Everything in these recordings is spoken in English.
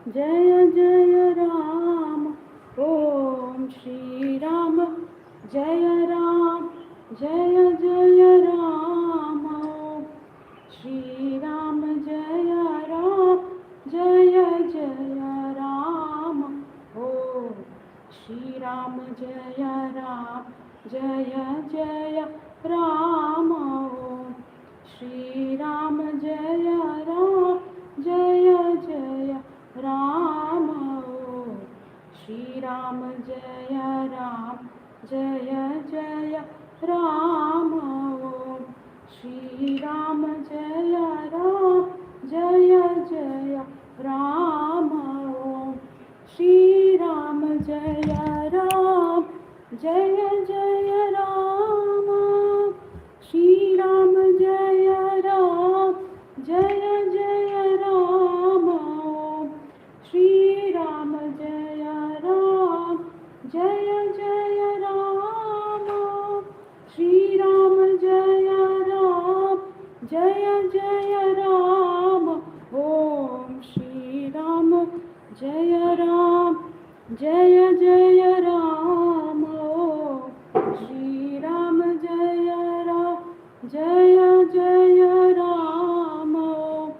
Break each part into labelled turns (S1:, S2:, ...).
S1: जय जय राम। ओम श्री राम जय राम जय जय राम। श्री राम जय राम जय जय राम। ओम श्री राम जय राम जय जय राम। ओम श्री राम जय राम जय जय राम। ओम श्री राम जय राम जय जय राम। ओम श्री राम जय राम जय जय राम। ओम श्री राम जय राम जय जय राम। श्री राम जय राम जय जय राम। श्री राम जय राम जय जय राम। श्री राम जय राम जय जय राम। ओम श्री राम जय राम जय जय राम। ओम श्री राम जय राम जय जय राम। ओम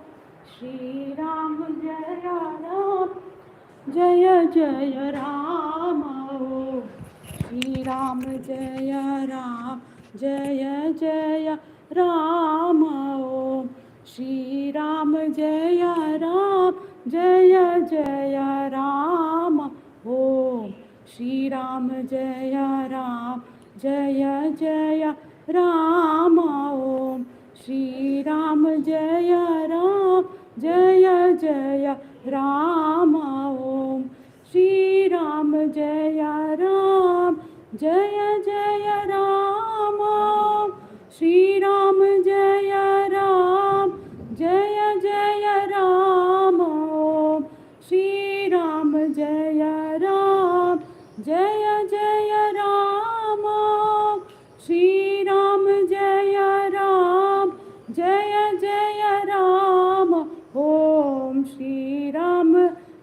S1: श्री राम जय राम जय जय राम। ओम श्री राम जय राम जय जय राम। ओम श्री राम जय राम जय जय राम। ओम श्री राम जय राम जय जय राम। ओम श्री राम जय राम जय जय राम। ओम श्री राम जय राम जय जय राम। श्री राम जय राम जय जय राम। श्री राम जय राम जय जय राम। श्री राम जय राम जय जय राम। ओम श्री राम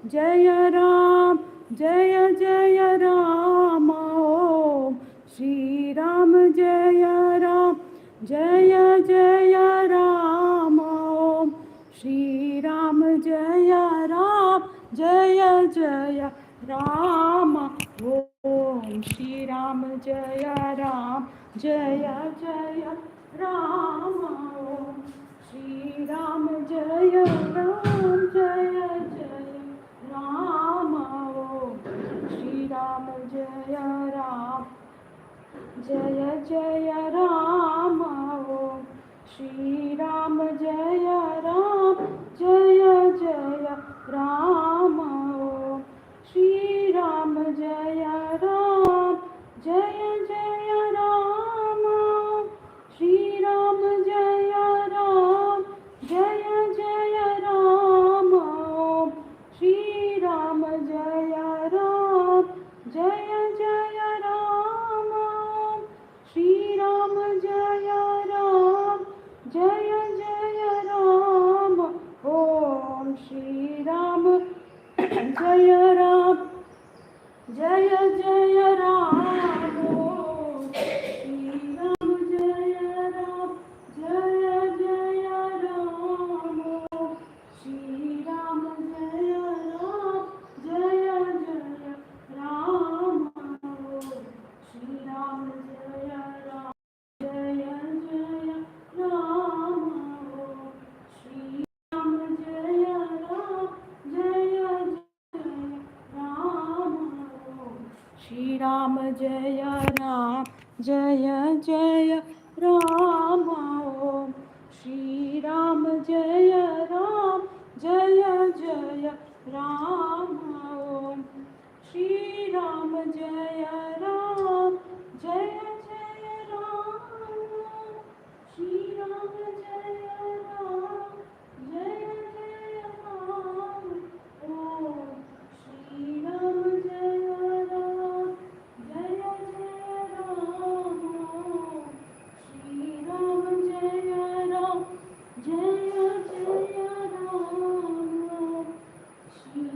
S1: जय राम जय जय राम। ओम श्री राम जय राम जय जय राम। ओम श्री राम जय राम जय जय राम। ओम श्री राम जय राम जय जय राम। ओम श्री राम जय राम जय जय राम। ओम श्री राम जय राम जय जय राम। ओम श्री राम जय राम जय जय राम। ओम श्री राम जय राम जय जय राम। श्री राम जय राम जय जय राम। श्री राम जय राम जय जय राम। श्री राम जय राम जय जय राम। ओम श्री राम जय राम जय जय राम। ओम श्री राम जय राम जय जय राम। श्री राम जय राम जय जय राम। श्री राम जय राम जय जय राम। श्री राम जय राम जय जय राम। श्री राम जय राम जय जय राम। श्री राम जय राम जय जय राम। श्री राम जय राम जय जय राम। श्री राम जय राम जय जय राम। ओम श्री राम जय राम जय जय राम। श्री राम जय राम जय जय Ram. Shri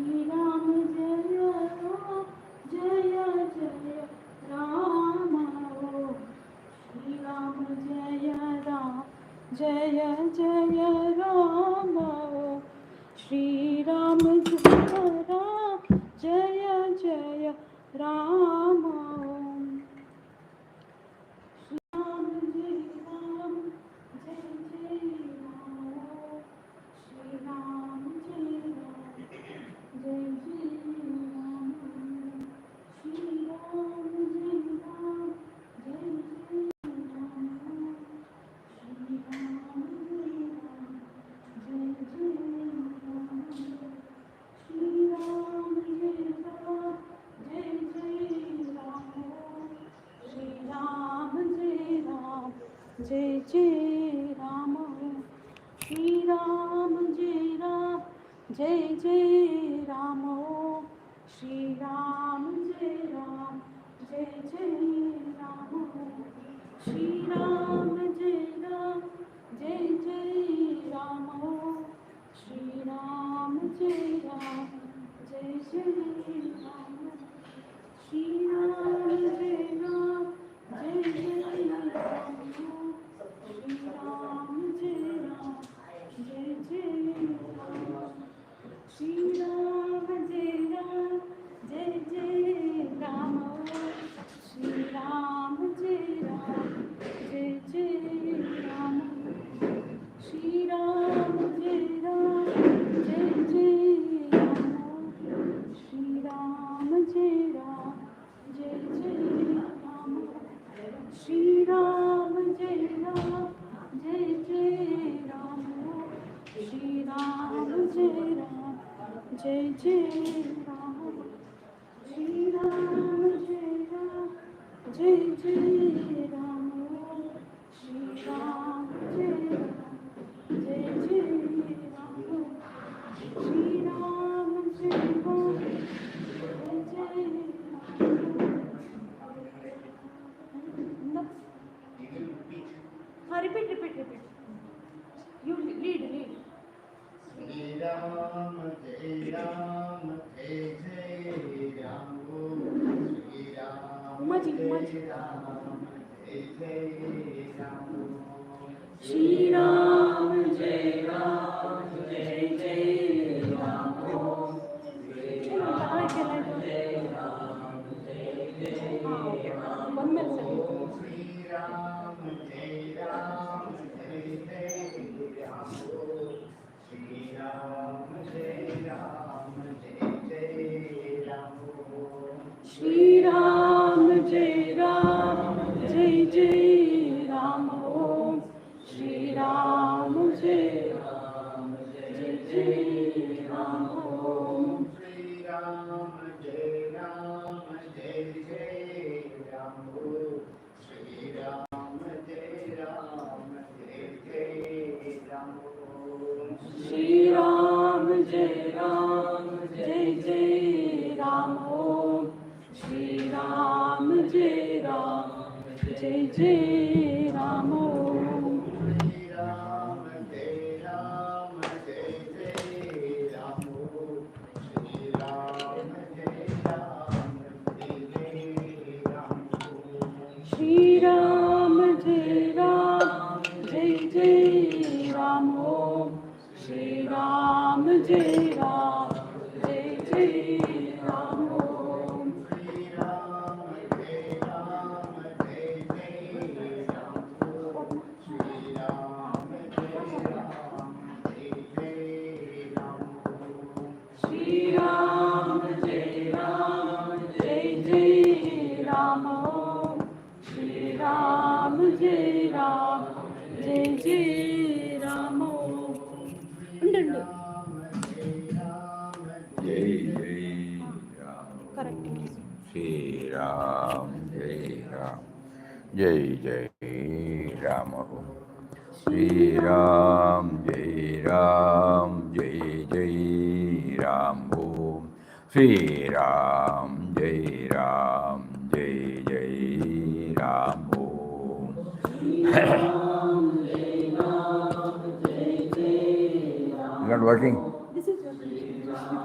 S2: Not working?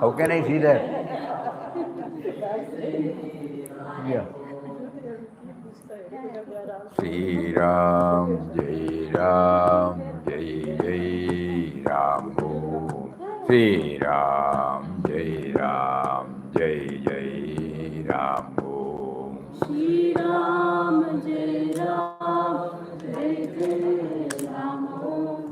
S2: How can I see that? Yeah. Sri Ram, Jai Ram, Jai Jai Ram. Om. Sri Ram, Jai Ram, Jai Jai Ram. Om.
S1: Shri Ram Jai Ram Jai Jai Ram Om.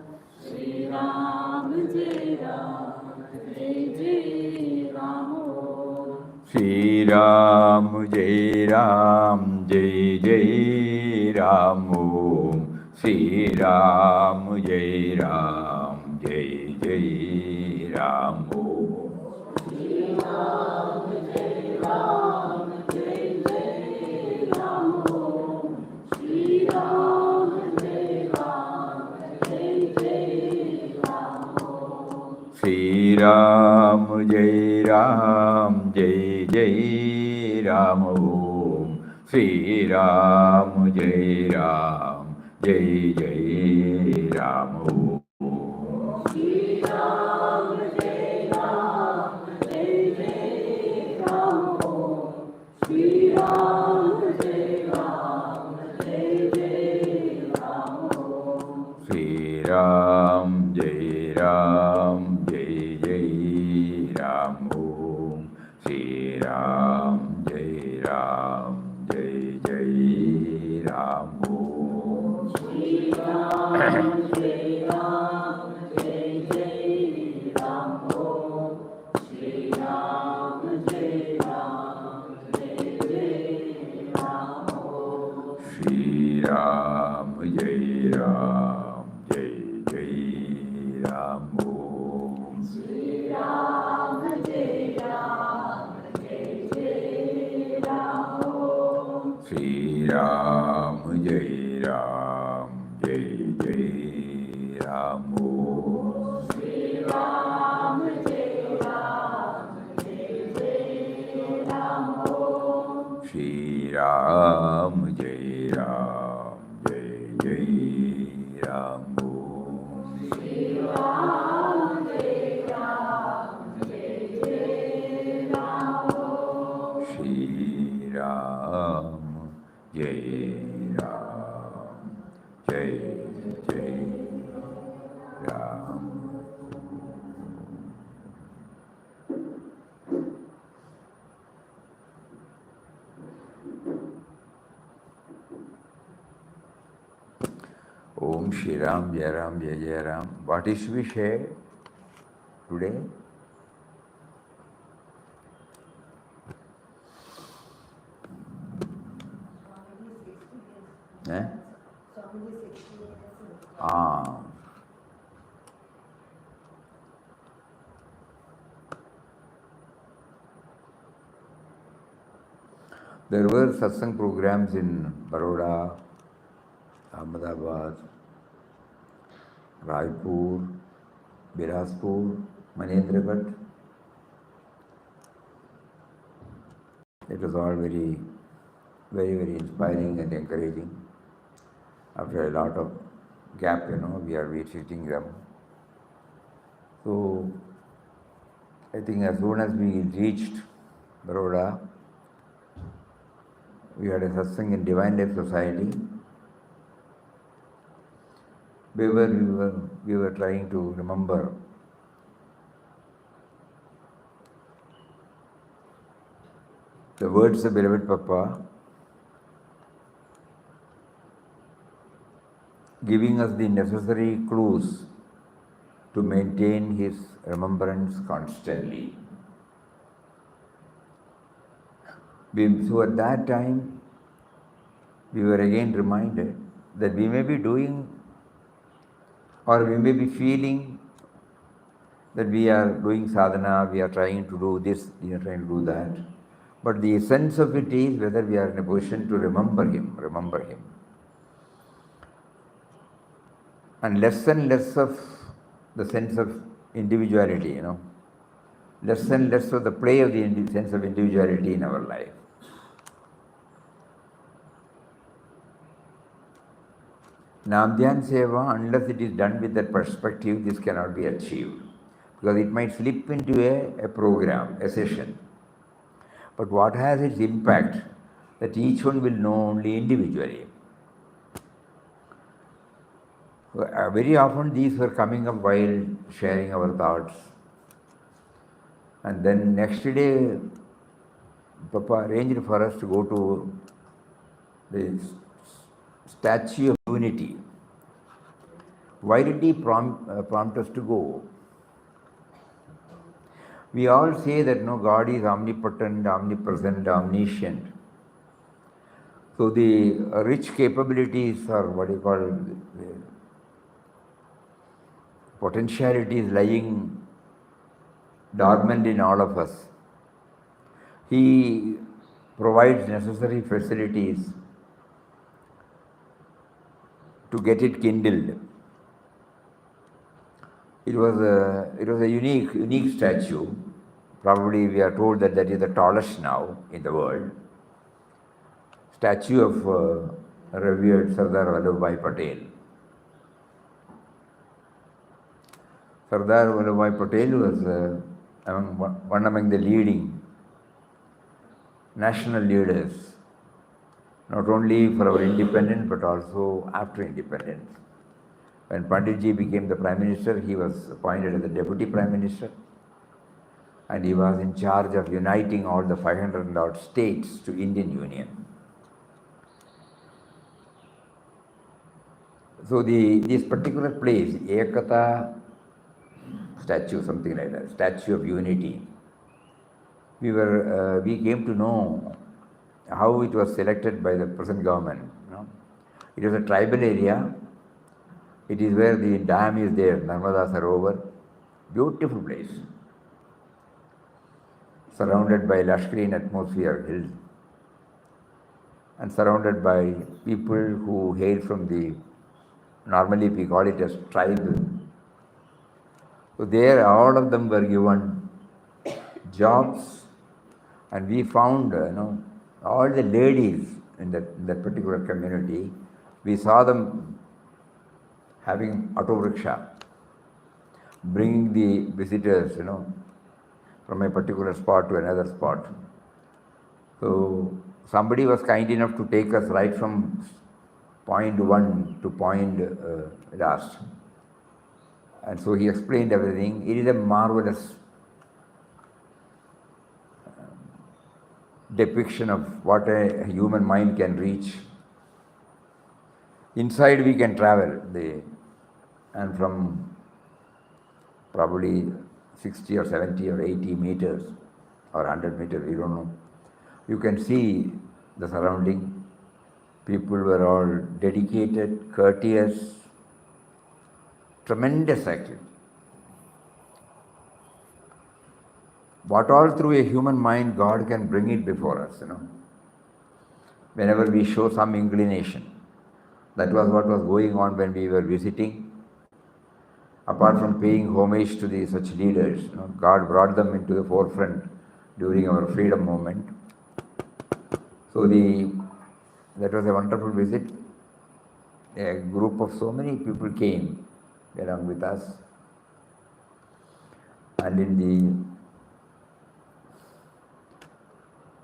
S1: Shri Ram Jai Ram Jai Jai Ram Om.
S2: Sri Ram, Jai Ram, Jai Jai Ram. Om. Sri Ram, Jai Ram, Jai Jai Ram. Om. Sri Ram, Jai Ram, Jai Jai Ram. Om. Sri Ram, Jai Ram, Jai Jai Ram. Om. Sri Ram, Jai Ram, Jai Jai Ram. Om. Sri Ram, Jai Ram, Jai Jai Ram. Om. Sri Ram, Jai Ram, Jai Jai Ram. Om. Sri Ram, Jai Ram, Jai Jai Ram. Om. Sri Ram, Jai Ram, Jai Jai Ram. Om. Shri Ram, Jai Ram, Jai Jai Ram. Om Shri Ram, Jai Ram, Jai Jai Ram. What is we share today? Eh? Ah. There were satsang programs in Baroda, Ahmedabad, Raipur, Bilaspur, Mahendragar. It was all very, very, very inspiring and encouraging. After a lot of gap, we are visiting them. So, I think as soon as we reached Baroda, we had a satsang in Divine Life Society, where we were trying to remember the words of beloved Papa, giving us the necessary clues to maintain his remembrance constantly. So at that time, we were again reminded that we may be doing or we may be feeling that we are doing sadhana, we are trying to do this, we are trying to do that. But the essence of it is whether we are in a position to remember him. And less of the sense of individuality, less and less of the play of the sense of individuality in our life. Namdhyan Seva, unless it is done with that perspective, this cannot be achieved. because it might slip into a program, a session. But what has its impact, that each one will know only individually. Very often these were coming up while sharing our thoughts. And then next day, Papa arranged for us to go to the Statue of Unity. Why did he prompt us to go? We all say that no, God is omnipotent, omnipresent, omniscient. So the rich capabilities, or what you call the potentialities lying dormant in all of us. He provides necessary facilities to get it kindled. It was a unique statue. Probably we are told that is the tallest now in the world. Statue of revered Sardar Vallabhbhai Patel. Sardar Vallabhbhai Patel was one among the leading national leaders, not only for our independence but also after independence. When Panditji became the Prime Minister, he was appointed as the Deputy Prime Minister, and he was in charge of uniting all the 500 odd states to Indian Union. So this particular place, Ekata statue, something like that, Statue of Unity, we came to know how it was selected by the present government. It was a tribal area. It is where the dam is there, Narmada Sarovar. Beautiful place. Surrounded by lush green atmosphere, hills. And surrounded by people who hail from normally we call it as tribe. So there all of them were given jobs, and we found, all the ladies in that particular community, we saw them having auto rickshaw, bringing the visitors, from a particular spot to another spot. So somebody was kind enough to take us right from point 1 to point last. And so he explained everything. It is a marvelous depiction of what a human mind can reach. Inside we can travel, and from probably 60 or 70 or 80 meters or 100 meters, we don't know. You can see the surrounding. People were all dedicated, courteous, tremendous activity. What all through a human mind, God can bring it before us, whenever we show some inclination. That was what was going on when we were visiting. Apart from paying homage to such leaders, God brought them into the forefront during our freedom movement. So that was a wonderful visit. A group of so many people came along with us. And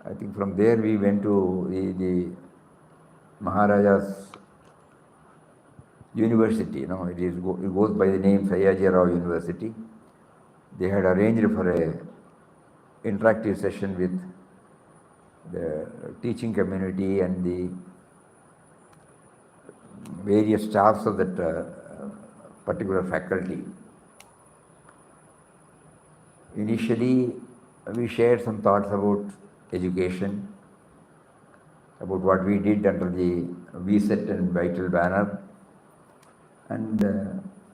S2: I think from there we went to the Maharaja's University. It goes by the name Sayaji Rao University. They had arranged for a interactive session with the teaching community and the various staffs of that particular faculty. Initially, we shared some thoughts about education, about what we did under the vset and vital banner, and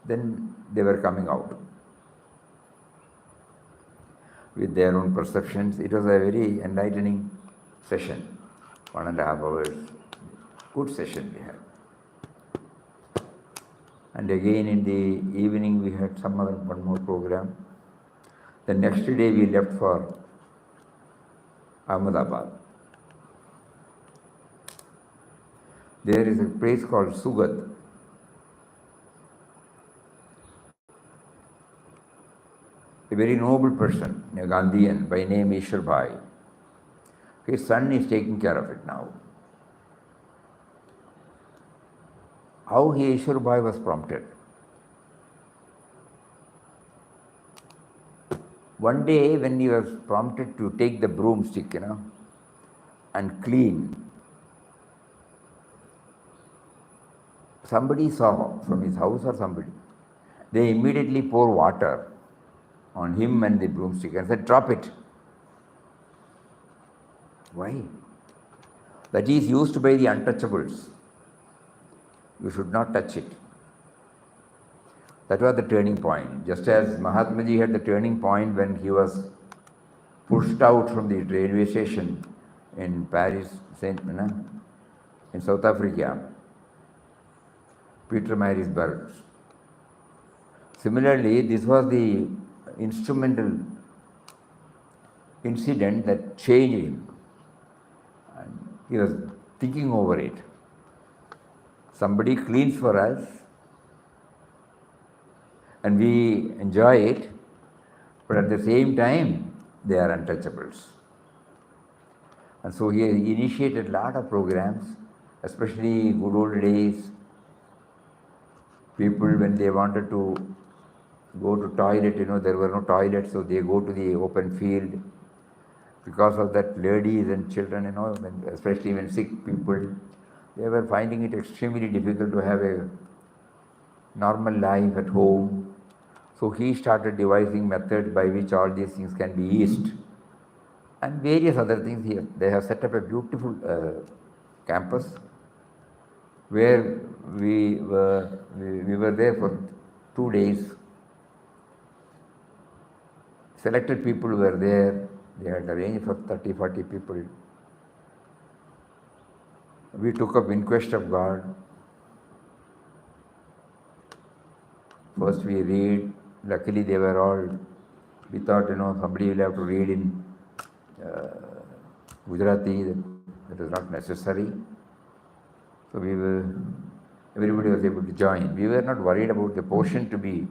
S2: then they were coming out with their own perceptions. It was a very enlightening session, 1.5 hours, good session we had. And again in the evening we had one more program. The next day we left for Ahmedabad. There is a place called Sugadh. a very noble person, a Gandhian by name Eshwarbhai. His son is taking care of it now. How Eshwarbhai was prompted. One day when he was prompted to take the broomstick, and clean, somebody saw from his house or somebody, they immediately pour water on him and the broomstick and said, drop it. Why? That is used by the untouchables. You should not touch it. That was the turning point. Just as Mahatma Ji had the turning point when he was pushed out from the railway station in Paris, in South Africa, Pietermaritzburg. Similarly, this was the instrumental incident that changed him. And he was thinking over it. Somebody cleans for us and we enjoy it, but at the same time, they are untouchables. And so he initiated a lot of programs, especially good old days. People, when they wanted to go to toilet, there were no toilets, so they go to the open field. Because of that, ladies and children, especially when sick people, they were finding it extremely difficult to have a normal life at home. So he started devising methods by which all these things can be eased. And various other things here. They have set up a beautiful campus where we were there for 2 days. Selected people were there. They had arranged for 30, 40 people. We took up In Quest of God. First we read. Luckily they were all, we thought, somebody will have to read in Gujarati. That was not necessary. So everybody was able to join. We were not worried about the portion to be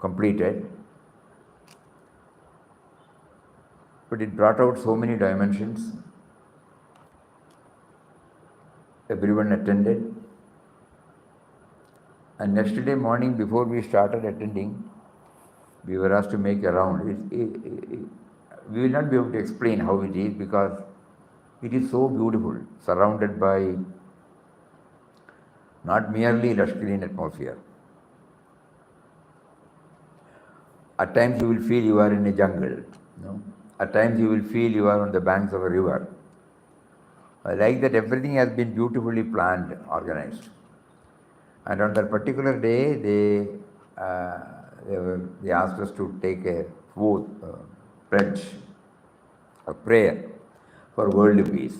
S2: completed. But it brought out so many dimensions. Everyone attended. And next day morning, before we started attending, we were asked to make a round. We will not be able to explain how it is because it is so beautiful, surrounded by not merely lush green atmosphere. At times you will feel you are in a jungle. At times you will feel you are on the banks of a river. I like that everything has been beautifully planned, organized. And on that particular day, they asked us to take a pledge, a prayer for world peace.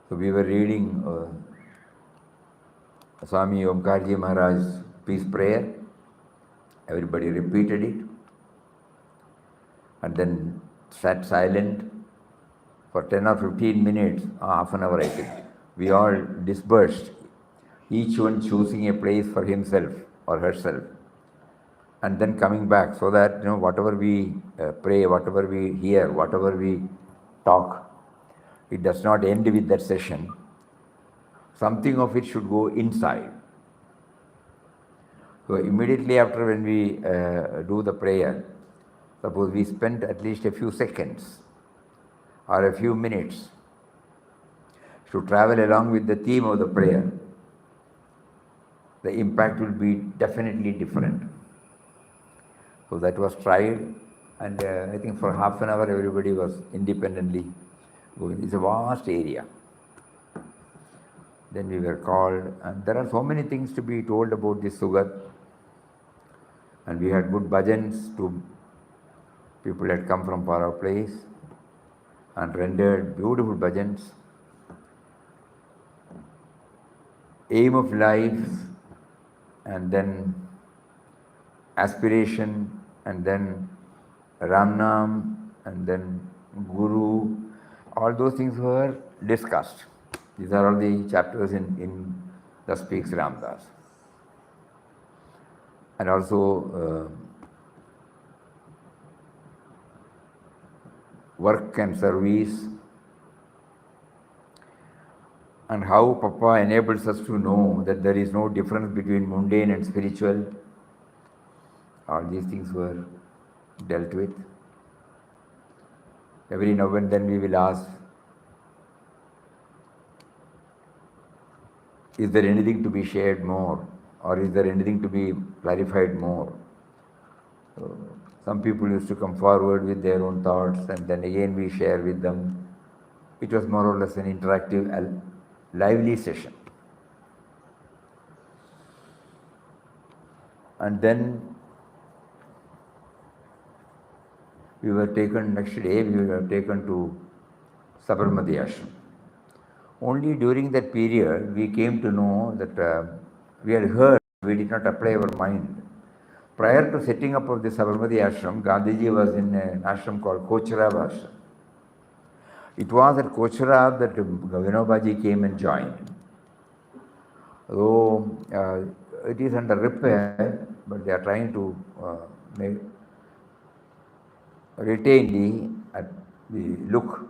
S2: So we were reading Swami Omkarji Maharaj's peace prayer. Everybody repeated it and then sat silent for 10 or 15 minutes, half an hour I think. We all dispersed, each one choosing a place for himself or herself, and then coming back so that whatever we pray, whatever we hear, whatever we talk, it does not end with that session. Something of it should go inside. So immediately after when we do the prayer, suppose we spend at least a few seconds or a few minutes to travel along with the theme of the prayer, the impact will be definitely different. So that was tried, and I think for half an hour everybody was independently going. It's a vast area. Then we were called, and there are so many things to be told about this Sugadh. And we had good bhajans to people had come from far off place and rendered beautiful bhajans. Aim of life, and then aspiration, and then Ramnam, and then Guru. All those things were discussed. These are all the chapters in Thus Speaks Ramdas. and also work and service, and how Papa enables us to know that there is no difference between mundane and spiritual. All these things were dealt with. Every now and then we will ask, is there anything to be shared more, or is there anything to be clarified more? So some people used to come forward with their own thoughts, and then again we share with them. It was more or less an interactive, lively session. And then we were taken, next day we were taken to Sabarmati Ashram. Only during that period we came to know that we had heard, we did not apply our mind. Prior to setting up of the Sabarmati Ashram, Gandhiji was in an ashram called Kocharab Ashram. It was at Kocharab that Vinobaji came and joined. Though it is under repair, but they are trying to retain the look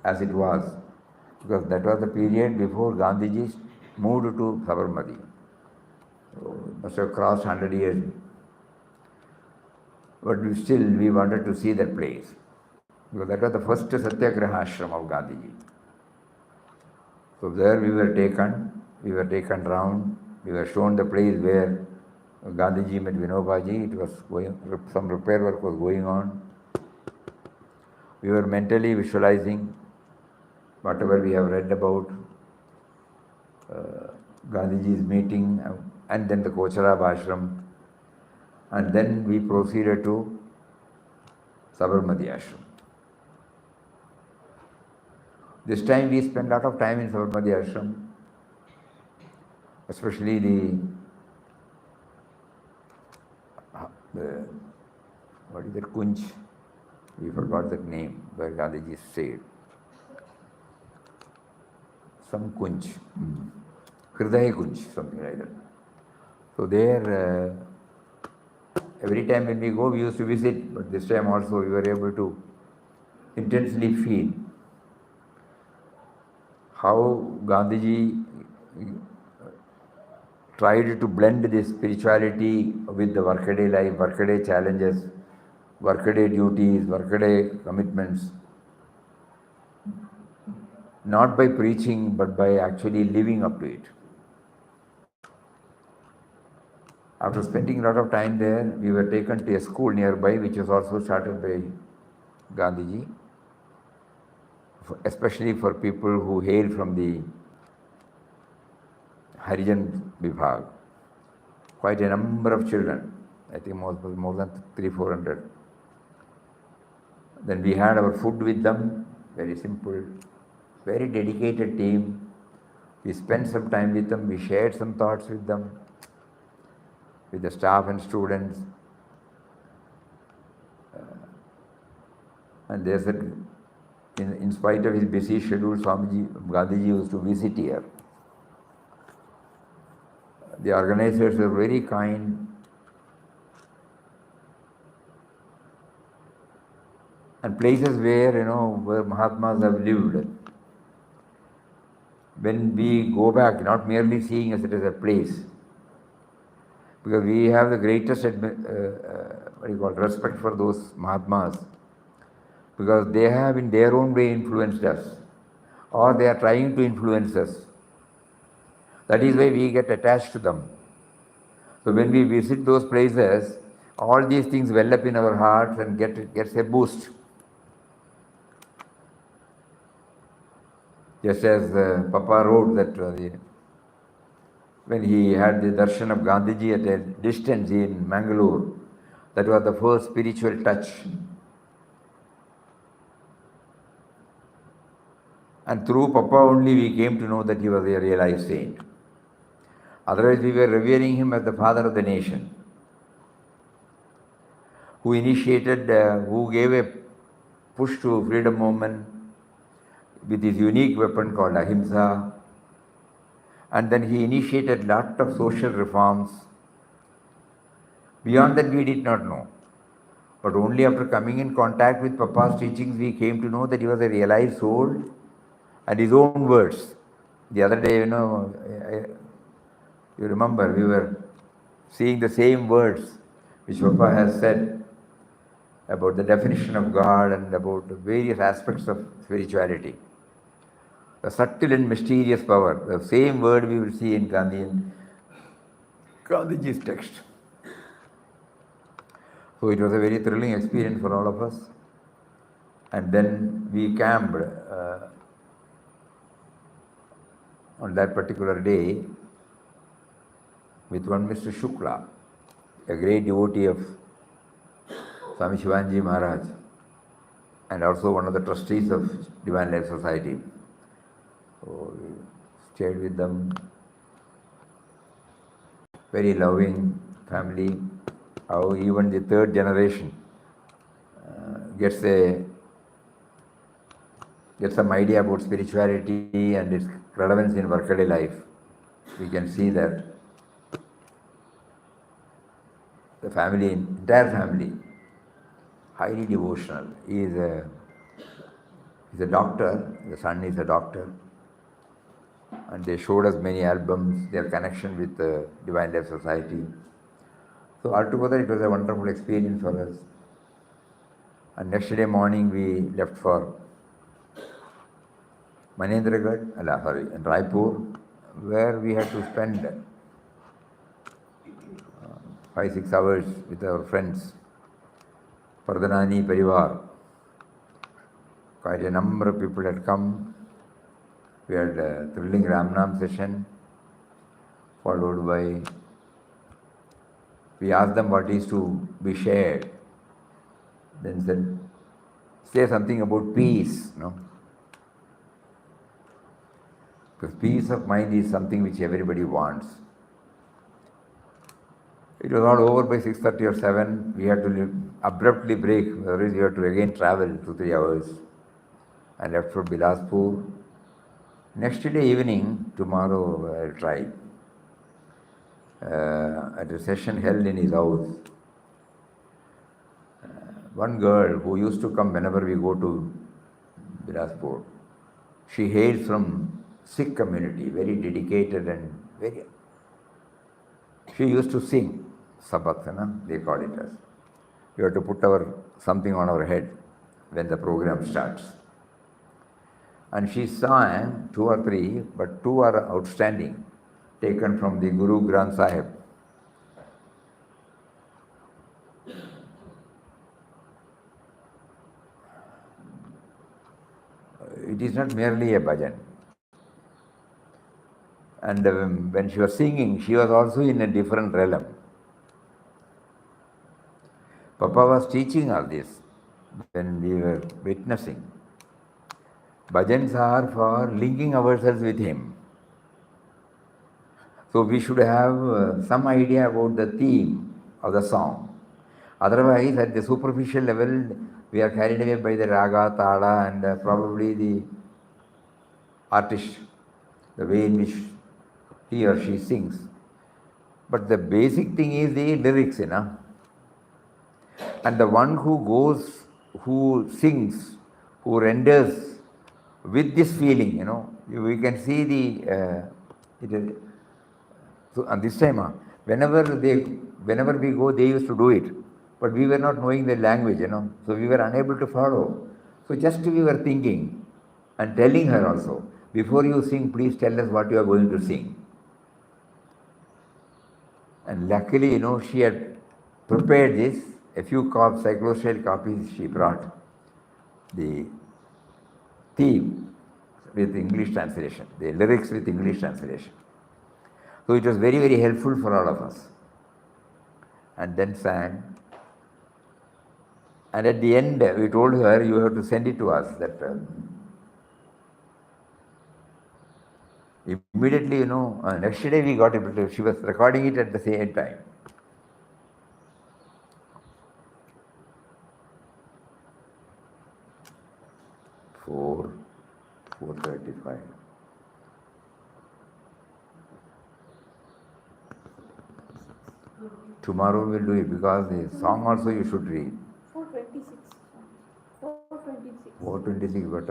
S2: as it was, because that was the period before Gandhiji moved to Sabarmati. So it must have crossed 100 years. But we wanted to see that place, because that was the first Satyagraha ashram of Gandhiji. So there we were taken round, we were shown the place where Gandhiji met Vinobaji. It was some repair work was going on. We were mentally visualizing whatever we have read about Gandhiji's meeting, and then the Kocharab ashram, and then we proceeded to Sabarmati ashram. This time we spent a lot of time in Sabarmati ashram, especially the what is that Kunj? We forgot that name where Gandhiji stayed. Some Kunj, Hridaya Kunj, something like that. So there, every time when we go, we used to visit, but this time also we were able to intensely feel how Gandhiji tried to blend this spirituality with the workaday life, workaday challenges, workaday duties, workaday commitments, not by preaching but by actually living up to it. After spending a lot of time there, we were taken to a school nearby, which was also started by Gandhiji, especially for people who hail from the Harijan Vibhag. Quite a number of children, I think more than 300-400. Then we had our food with them, very simple, very dedicated team. We spent some time with them, we shared some thoughts with them, with the staff and students. And they said, in spite of his busy schedule, Gandhiji used to visit here. The organizers were very kind. And places where, where Mahatmas have lived. When we go back, not merely seeing it as a place, because we have the greatest respect for those Mahatmas, because they have in their own way influenced us, or they are trying to influence us. That is why we get attached to them. So when we visit those places, all these things well up in our hearts and gets a boost. Just as Papa wrote that when he had the darshan of Gandhiji at a distance in Mangalore, that was the first spiritual touch. And through Papa only we came to know that he was a realized saint. Otherwise we were revering him as the father of the nation, who initiated, who gave a push to freedom movement with his unique weapon called ahimsa, and then he initiated lot of social reforms, Beyond that, we did not know. But only after coming in contact with Papa's teachings, we came to know that he was a realized soul and his own words. The other day, you remember, we were seeing the same words which Papa has said about the definition of God and about various aspects of spirituality. The subtle and mysterious power, the same word we will see in Gandhiji's text. So it was a very thrilling experience for all of us. And then we camped on that particular day with one Mr. Shukla, a great devotee of Swami Shivanji Maharaj, and also one of the trustees of Divine Life Society. So we stayed with them. Very loving family. How even the third generation gets some idea about spirituality and its relevance in workaday life. We can see that the family, entire family, highly devotional. He is a doctor, the son is a doctor, and they showed us many albums, their connection with the Divine Life Society. So altogether it was a wonderful experience for us. And next day morning we left for Mahendragar, in Raipur, where we had to spend 5-6 hours with our friends, Pardhanani Parivar. Quite a number of people had come. We had a thrilling Ramnam session, followed by, we asked them what is to be shared. Then said, say something about peace, Because peace of mind is something which everybody wants. It was all over by 6:30 or 7. We had to abruptly break, otherwise we had to again travel 2-3 hours. And left for Bilaspur. Next day evening, tomorrow I'll try, at a session held in his house. One girl who used to come whenever we go to Bilaspur, she hails from Sikh community, very dedicated and very. She used to sing Sabat, they call it as. We have to put something on our head when the program starts. And she sang 2 or 3, but 2 are outstanding, taken from the Guru Granth Sahib. It is not merely a bhajan. And when she was singing, she was also in a different realm. Papa was teaching all this when we were witnessing. Bhajans are for linking ourselves with him. So we should have some idea about the theme of the song. Otherwise, at the superficial level, we are carried away by the raga, tala, and probably the artist, the way in which he or she sings. But the basic thing is the lyrics, And the one who goes, who sings, who renders with this feeling, we can see so and this time, whenever we go, they used to do it, but we were not knowing the language, so we were unable to follow. So just we were thinking and telling her also, before you sing, please tell us what you are going to sing. And luckily, she had prepared this. A few cyclostyle copies she brought. The theme with English translation, the lyrics with English translation. So it was very, very helpful for all of us. And then sang. And at the end, we told her, you have to send it to us. That immediately, next day we got it. She was recording it at the same time. Four 4:35. Tomorrow we'll do it because the song also you should read.
S1: 426. 426.
S2: 426, but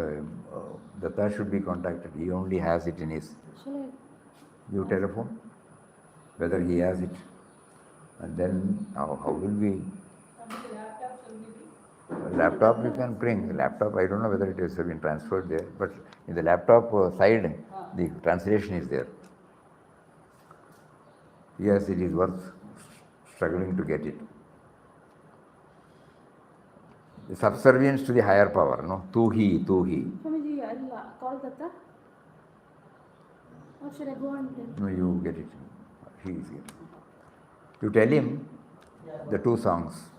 S2: Datta should be contacted. He only has it in his
S1: Shall I?
S2: new telephone. Whether he has it. And then how will we? Laptop you can bring. Laptop, I don't know whether it has been transferred there, but in the laptop side, the translation is there. Yes, it is worth struggling to get it. The subservience to the higher power, no? Tu hi, tu hi.
S1: Swamiji, I'll call Datta. Or should I go and tell?
S2: No, you get it. He is here. You tell him the two songs.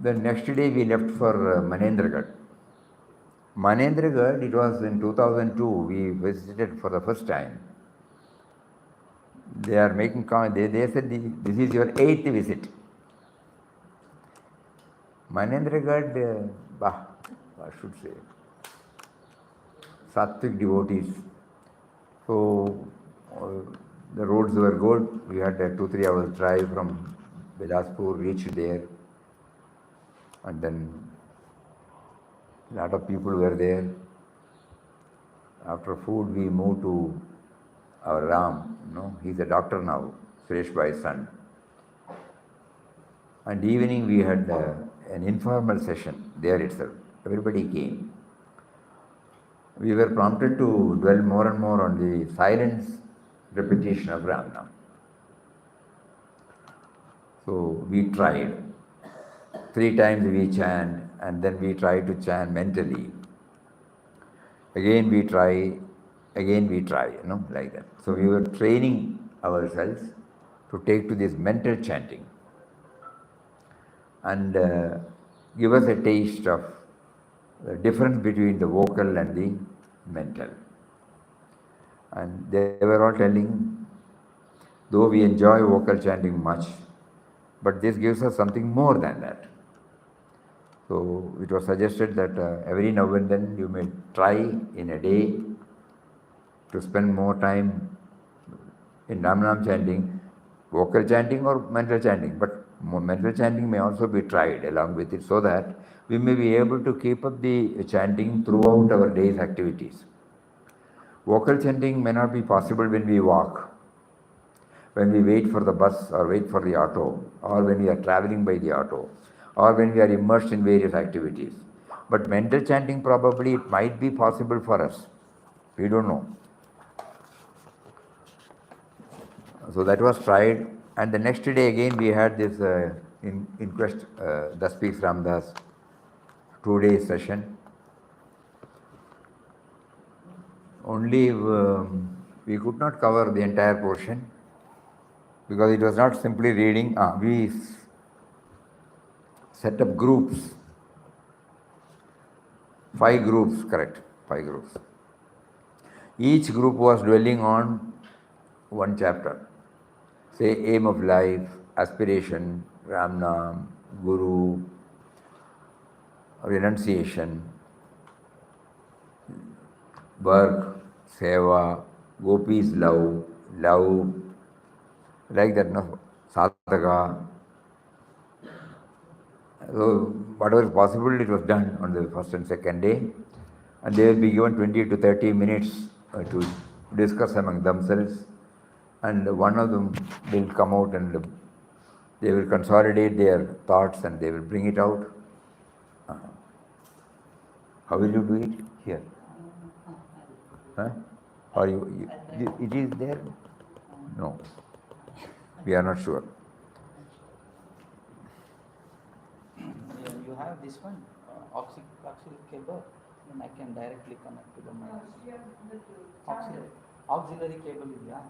S2: The next day we left for Mahendragar. Mahendragar, it was in 2002, we visited for the first time. They are making comment, they said this is your 8th visit. Mahendragar, I should say, Sattvic devotees. So the roads were good. We had a 2-3 hours drive from Bilaspur, reached there. And then a lot of people were there. After food, we moved to our Ram. He's a doctor now, Eshwarbhai's son. And evening we had an informal session there itself. Everybody came. We were prompted to dwell more and more on the silence repetition of Ram Nam. So we tried. 3 times we chant, and then we try to chant mentally. Again we try, like that. So we were training ourselves to take to this mental chanting and give us a taste of the difference between the vocal and the mental. And they were all telling, though we enjoy vocal chanting much, but this gives us something more than that. So it was suggested that every now and then you may try in a day to spend more time in Nam Nam chanting, vocal chanting or mental chanting, but mental chanting may also be tried along with it so that we may be able to keep up the chanting throughout our day's activities. Vocal chanting may not be possible when we walk, when we wait for the bus or wait for the auto, or when we are traveling by the auto, or when we are immersed in various activities. But mental chanting, probably it might be possible for us. We don't know. So that was tried, and the next day again we had this inquest, Thus Speaks Ramdas, 2-day session. Only we could not cover the entire portion because it was not simply reading. We set up groups, 5 groups, correct, 5 groups. Each group was dwelling on one chapter. Say aim of life, aspiration, Ram Nam, Guru, renunciation, work, seva, gopis love, like that, no? Sadhaka. So whatever is possible, it was done on the first and second day, and they will be given 20 to 30 minutes to discuss among themselves, and one of them will come out and they will consolidate their thoughts and they will bring it out. How will you do it? Here? Huh? Or it is there? No. We are not sure.
S3: You have this one, auxiliary cable, and I can directly connect to the mic. Auxiliary cable, yeah.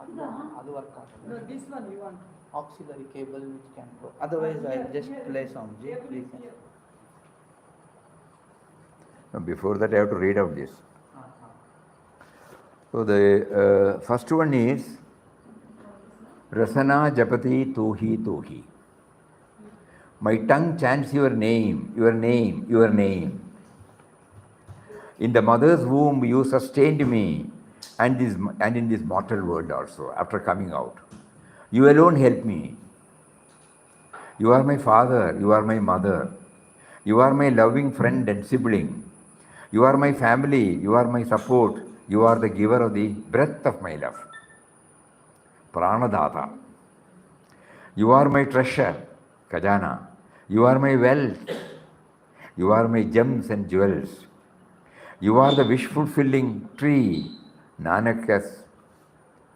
S3: Adu work agala.
S1: No, this one you want.
S3: Auxiliary cable which can go. Otherwise, I'll just play some.
S2: No, before that, I have to read out this. So the first one is Rasana Japati Tuhi Tuhi. My tongue chants your name, your name, your name. In the mother's womb you sustained me, and in this mortal world also, after coming out. You alone help me. You are my father, you are my mother, you are my loving friend and sibling. You are my family, you are my support, you are the giver of the breath of my love. Pranadata. You are my treasure, Kajana. You are my wealth. You are my gems and jewels. You are the wish fulfilling tree. Nanak has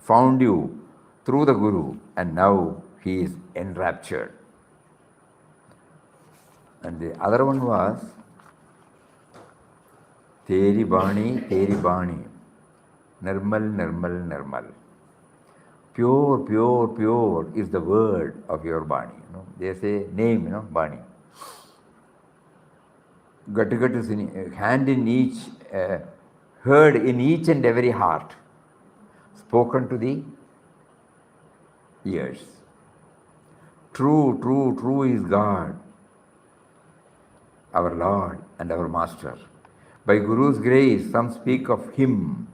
S2: found you through the Guru, and now he is enraptured. And the other one was Teri Bani, Nirmal, Nirmal, Nirmal. Pure, pure, pure is the word of your Bani. They say name, Bani. Gat is hand in each, heard in each and every heart, spoken to the ears. True, true, true is God, our Lord and our Master. By Guru's grace, some speak of Him.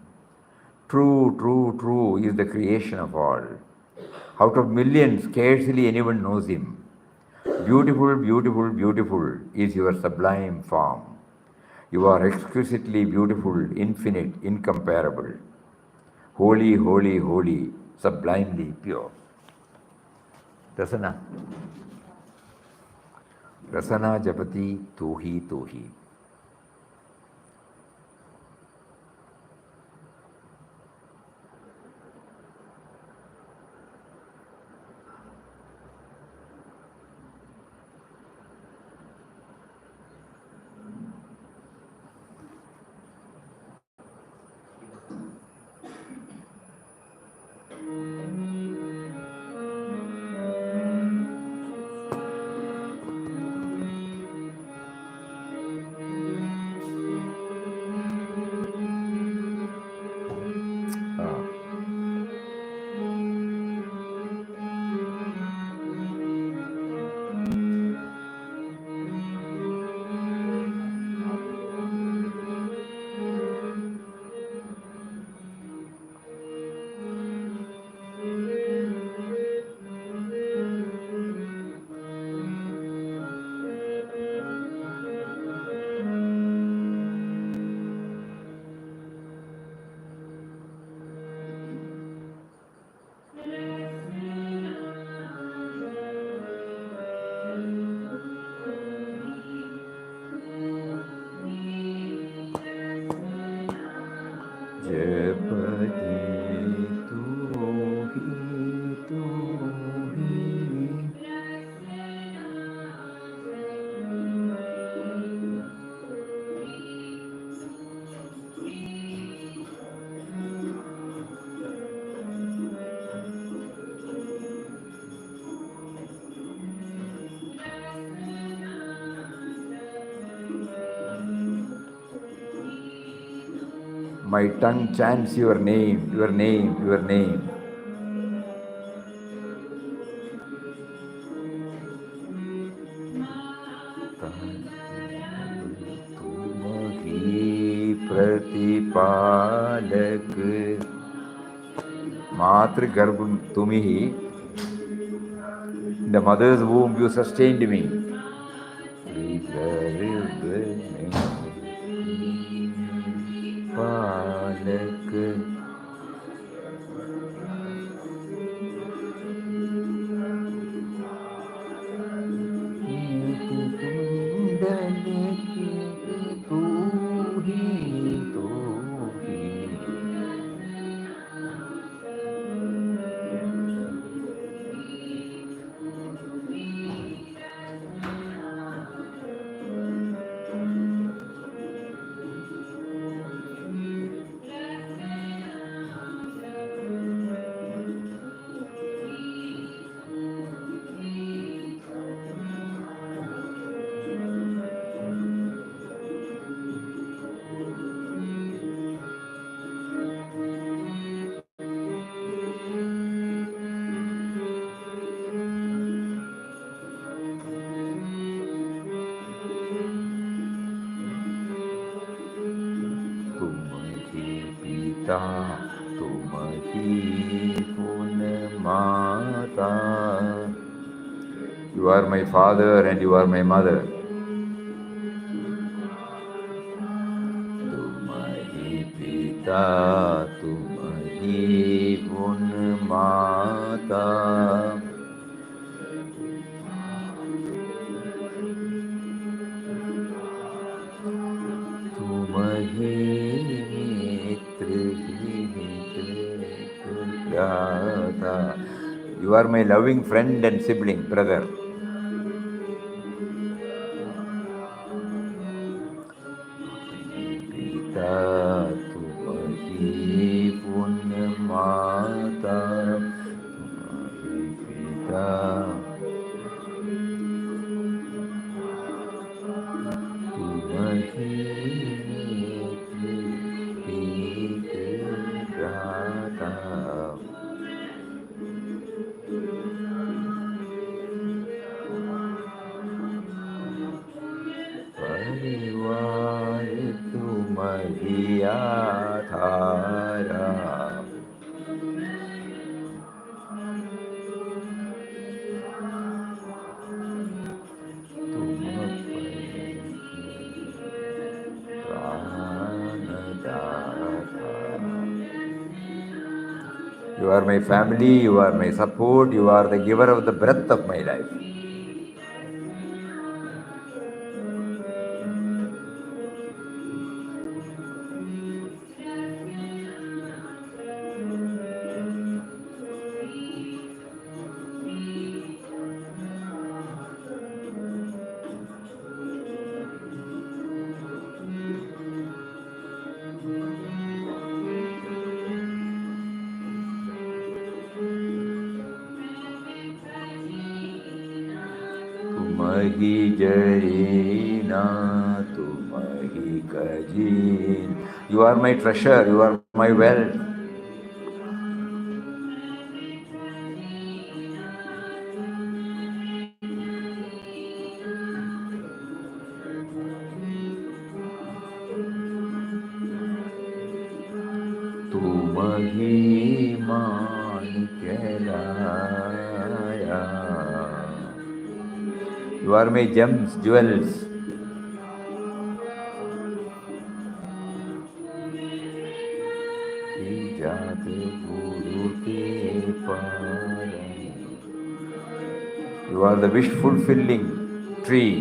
S2: True, true, true is the creation of all. Out of millions, scarcely anyone knows Him. Beautiful, beautiful, beautiful is your sublime form. You are exquisitely beautiful, infinite, incomparable. Holy, holy, holy, sublimely pure. Rasana. Rasana Japati Tuhi Tuhi. My tongue chants your name, your name, your name. Pratipalak Matri Garbham Tumihi. In the mother's womb you sustained me. Palak Tumhi Pita Mata. You are my father and you are my mother. Tumhi pita, tumhi pun mata. Tumhi mitri. You are my loving friend and sibling, brother. Pita, tumhi pun mata, tumhi pita, tumhi mitri. परिवार तुम्हारी आधारा तुम प्राणदाता. You are my family, you are my support, you are the giver of the breath of my life. Tumhi jarina, tumhi kajin. You are my treasure, you are my wealth. Tumhi manikyalaya. You are my gems, jewels. You are the wish fulfilling tree.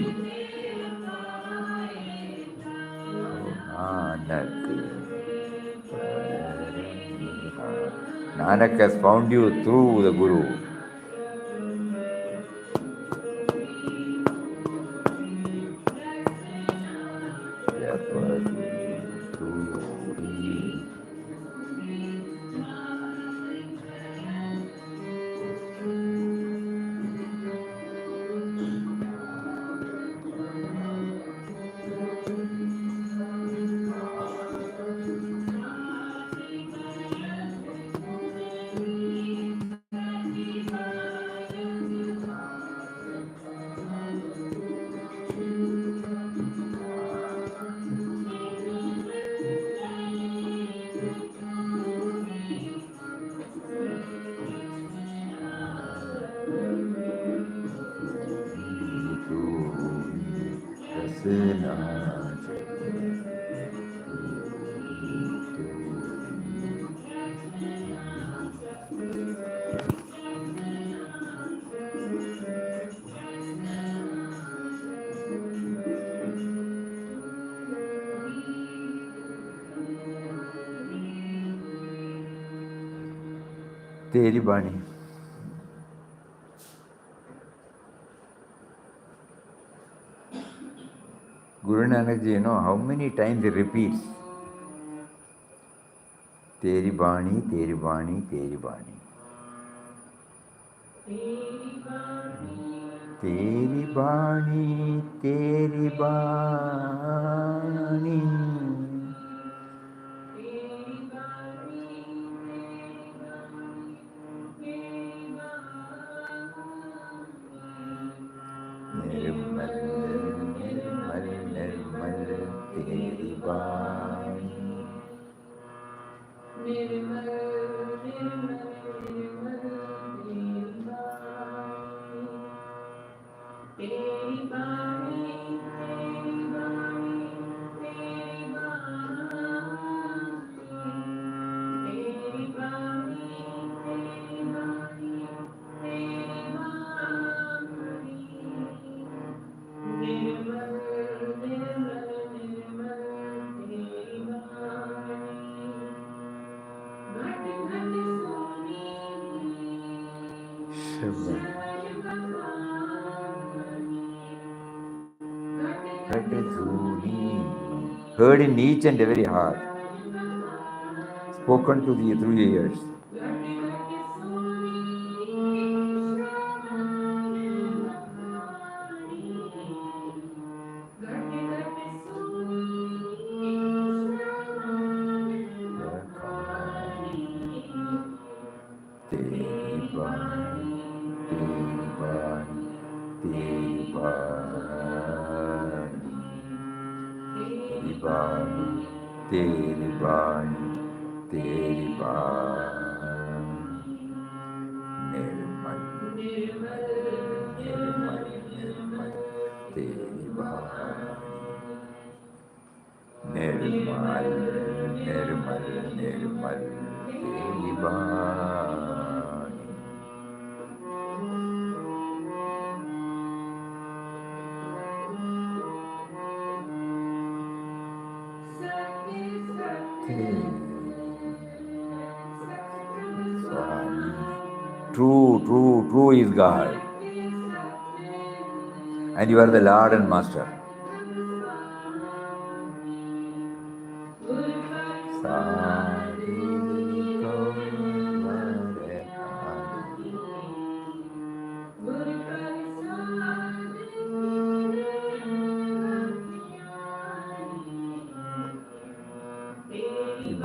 S2: Nanak has found you through the Guru. तेरी बाणी. Guru Nanak Ji, you know how many times he repeats, Teri Bani, Teri Bani, Teri Bani. Teri Bani, Teri Bani. Nirmal, Nirmal, Nirmal, Teri Bani. Heard in each and every heart, spoken to the through your ears. तेरी वाणी तेरी वाणी निर्मल निर्मल निर्मल तेरी वाणी निर्मल निर्मल निर्मल तेरी वाणी True is God. And you are the Lord and Master.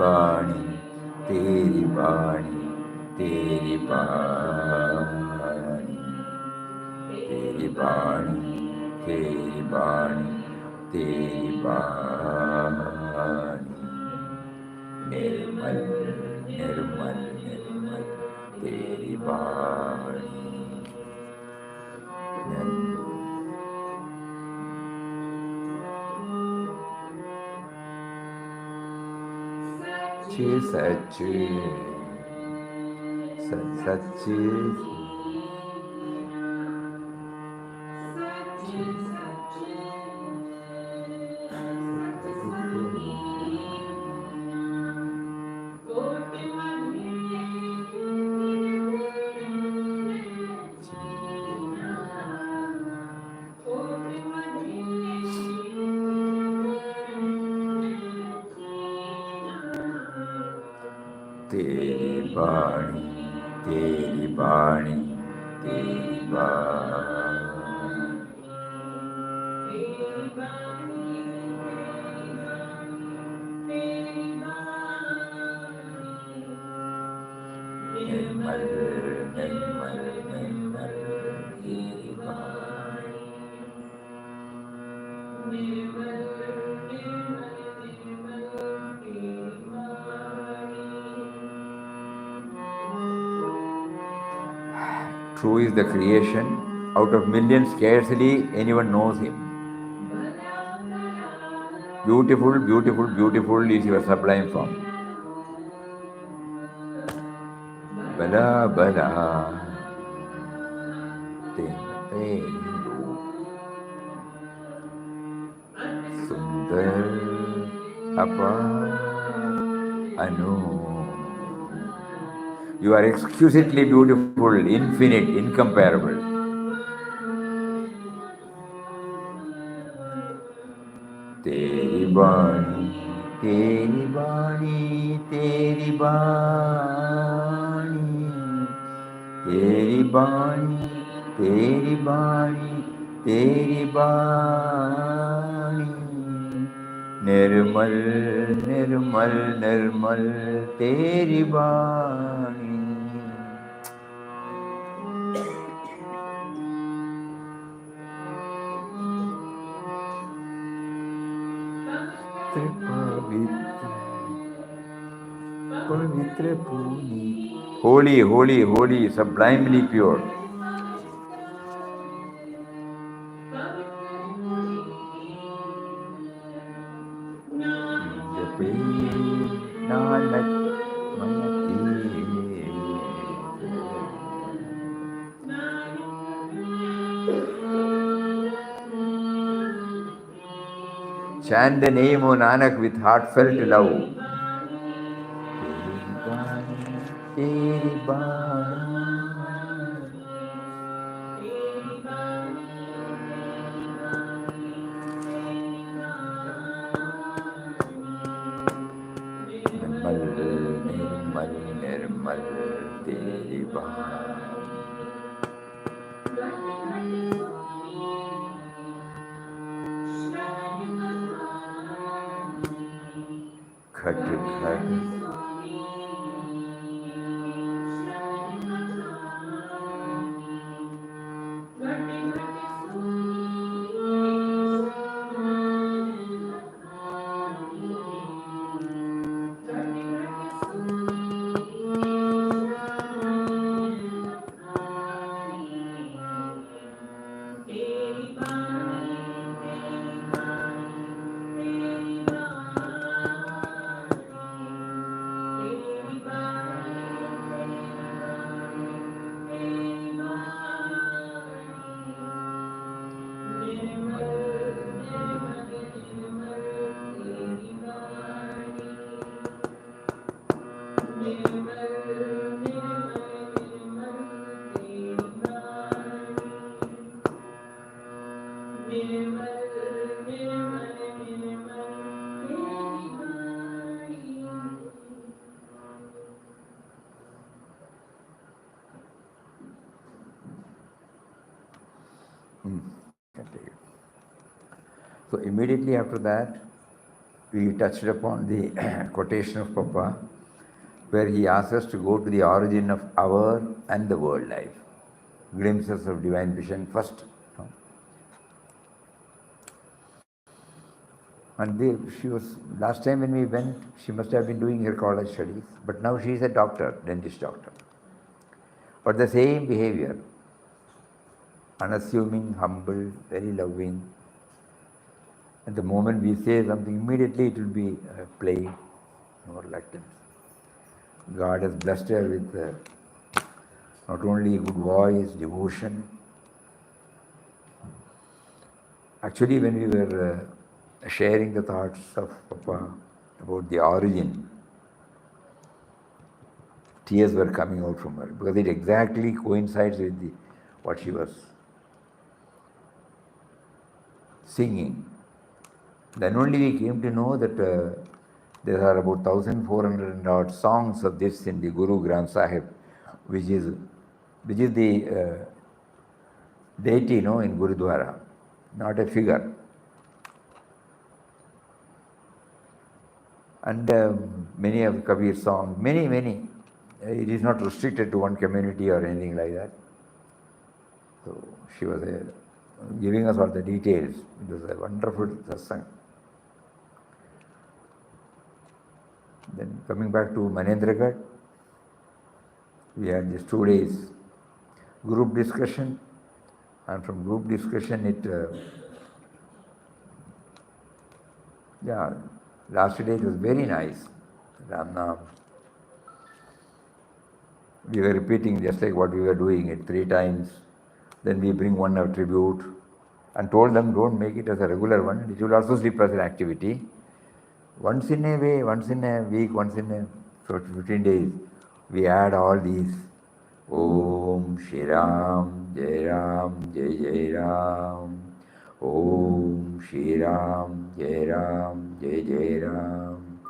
S2: Bani, Teri Bani, Teri Bani, Teri Bani, Teri Bani, Teri Bani, Nirmal, Nirmal, Nirmal, Teri Bani. Sachi, Sachi, Teri Bani, Teri Bani, Teri Nirmal, Nirmal, Nirmal, Teri Bani. True is the creation. Out of millions, scarcely anyone knows him. Beautiful, beautiful, beautiful is your sublime form. Bala, bala, teri roop. Sundar, apar, anu. You are exquisitely beautiful, infinite, incomparable. Teri Bani, Teri Bani, Teri Bani, Teri Bani, Teri Bani, Teri Bani, Nirmal, Nirmal, Nirmal, Teri Bani. Pavitra Puni. Holy, holy, holy, sublimely pure. Nanak Chant the name of Nanak with heartfelt love. Teri Bani, Khat khat. So immediately after that, we touched upon the quotation of Papa, where he asks us to go to the origin of our and the world life. Glimpses of divine vision first. And she was, last time when we went, she must have been doing her college studies, but now she is a doctor, dentist doctor. But the same behavior, unassuming, humble, very loving. At the moment we say something, immediately it will be play, no reluctance. God has blessed her with not only good voice, devotion. Actually, when we were sharing the thoughts of Papa about the origin, tears were coming out from her because it exactly coincides with what she was singing. Then only we came to know that there are about 1,400 odd songs of this in the Guru Granth Sahib, which is the deity, in Gurudwara, not a figure. And many of Kabir's songs, many. It is not restricted to one community or anything like that. So she was giving us all the details. It was a wonderful satsang. Then coming back to Mahendragar, we had these 2 days group discussion, and from group discussion last day it was very nice. Ram. We were repeating just like what we were doing it 3 times. Then we bring one attribute and told them don't make it as a regular one. It will also sleep as an activity. Once in a way, once in a week, so 15 days, we add all these. Om Shri Ram, Jai Ram, Jai Jai Ram. Om Shri Ram, Jai Ram, Jai Jai Ram.